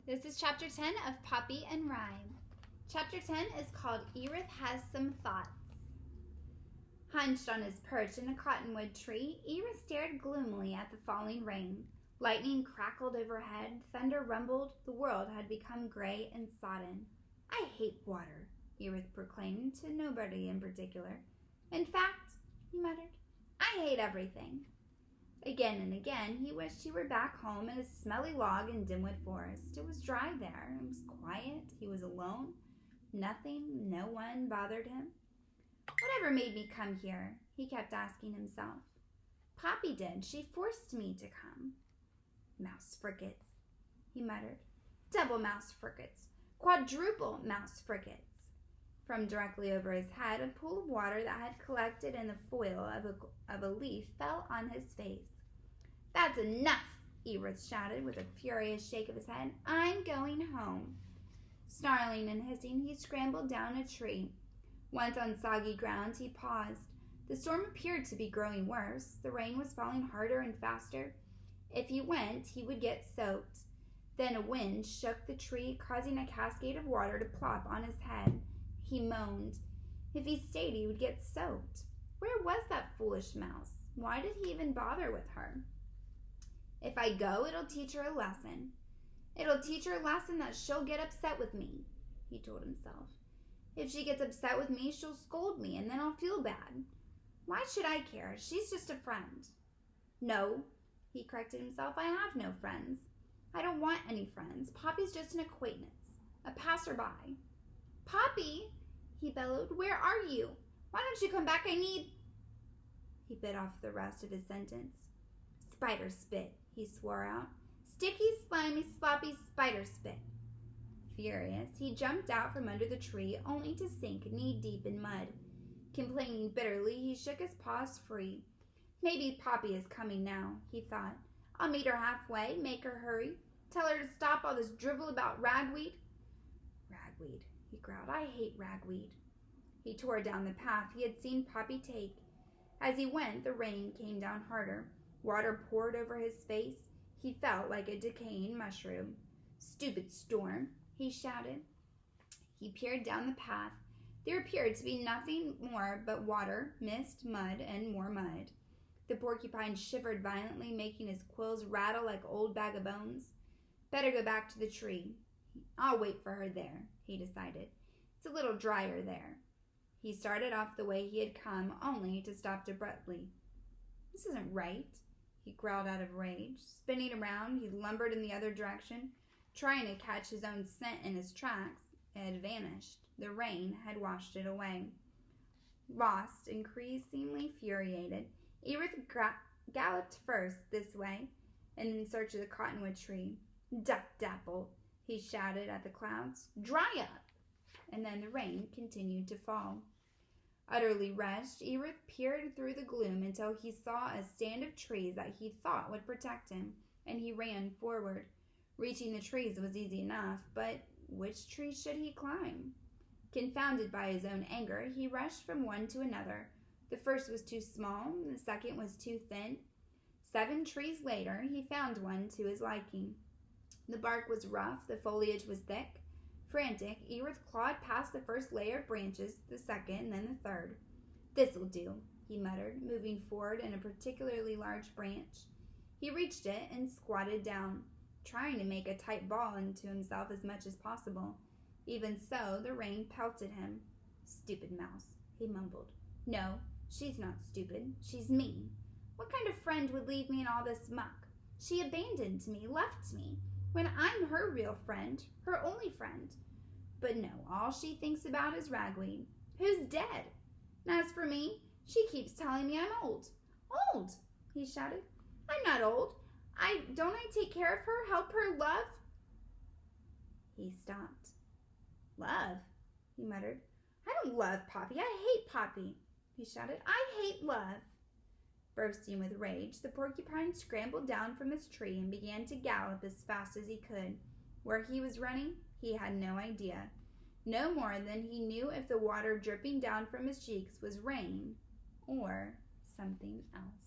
This is Chapter 10 of Poppy and Rye. Chapter 10 is called Erith Has Some Thoughts. Hunched on his perch in a cottonwood tree, Erith stared gloomily at the falling rain. Lightning crackled overhead, thunder rumbled, the world had become gray and sodden. "I hate water," Erith proclaimed to nobody in particular. "In fact," he muttered, "I hate everything." Again and again he wished he were back home in his smelly log in Dimwood Forest. It was dry there. It was quiet. He was alone. Nothing, no one bothered him. "Whatever made me come here?" he kept asking himself. "Poppy did. She forced me to come." "Mouse frickets," he muttered. "Double mouse frickets. Quadruple mouse frickets." From directly over his head, a pool of water that had collected in the foil of a leaf fell on his face. "That's enough," Erith shouted with a furious shake of his head. "I'm going home." Snarling and hissing, he scrambled down a tree. Once on soggy ground, he paused. The storm appeared to be growing worse. The rain was falling harder and faster. If he went, he would get soaked. Then a wind shook the tree, causing a cascade of water to plop on his head. He moaned. If he stayed, he would get soaked. Where was that foolish mouse? Why did he even bother with her? "If I go, it'll teach her a lesson. It'll teach her a lesson that she'll get upset with me," he told himself. "If she gets upset with me, she'll scold me, and then I'll feel bad. Why should I care? She's just a friend." "No," he corrected himself, "I have no friends. I don't want any friends. Poppy's just an acquaintance, a passerby." "Poppy," he bellowed, "where are you? Why don't you come back? I need—" He bit off the rest of his sentence. "Spider spit," he swore out. "Sticky, slimy, sloppy spider spit." Furious, he jumped out from under the tree, only to sink knee-deep in mud. Complaining bitterly, he shook his paws free. "Maybe Poppy is coming now," he thought. "I'll meet her halfway, make her hurry, tell her to stop all this drivel about ragweed." "Ragweed," he growled. "I hate ragweed." He tore down the path he had seen Poppy take. As he went, the rain came down harder. Water poured over his face. He felt like a decaying mushroom. "Stupid storm," he shouted. He peered down the path. There appeared to be nothing more but water, mist, mud, and more mud. The porcupine shivered violently, making his quills rattle like old bag of bones. Better go back to the tree. I'll wait for her there, he decided. It's a little drier there. He started off the way he had come, only to stop abruptly. "This isn't right," he growled out of rage. Spinning around, he lumbered in the other direction, trying to catch his own scent in his tracks. It had vanished. The rain had washed it away. Lost, increasingly infuriated, Erith galloped first this way and in search of the cottonwood tree. "Duck dapple," he shouted at the clouds. "Dry up!" And then the rain continued to fall. Utterly wretched, Erith peered through the gloom until he saw a stand of trees that he thought would protect him, and he ran forward. Reaching the trees was easy enough, but which tree should he climb? Confounded by his own anger, he rushed from one to another. The first was too small, the second was too thin. 7 trees later, he found one to his liking. The bark was rough, the foliage was thick. Frantic, Erith clawed past the first layer of branches, the second, and then the third. "This'll do," he muttered, moving forward in a particularly large branch. He reached it and squatted down, trying to make a tight ball into himself as much as possible. Even so, the rain pelted him. "Stupid mouse," he mumbled. "No, she's not stupid. She's mean. What kind of friend would leave me in all this muck? She abandoned me, left me, when I'm her real friend, her only friend. But no, all she thinks about is ragweed, who's dead. And as for me, she keeps telling me I'm old." "Old!" he shouted. "I'm not old. Don't I take care of her, help her, love—" He stopped. "Love?" he muttered. "I don't love Poppy. I hate Poppy," he shouted. "I hate love." Bursting with rage, the porcupine scrambled down from his tree and began to gallop as fast as he could. Where he was running, he had no idea. No more than he knew if the water dripping down from his cheeks was rain or something else.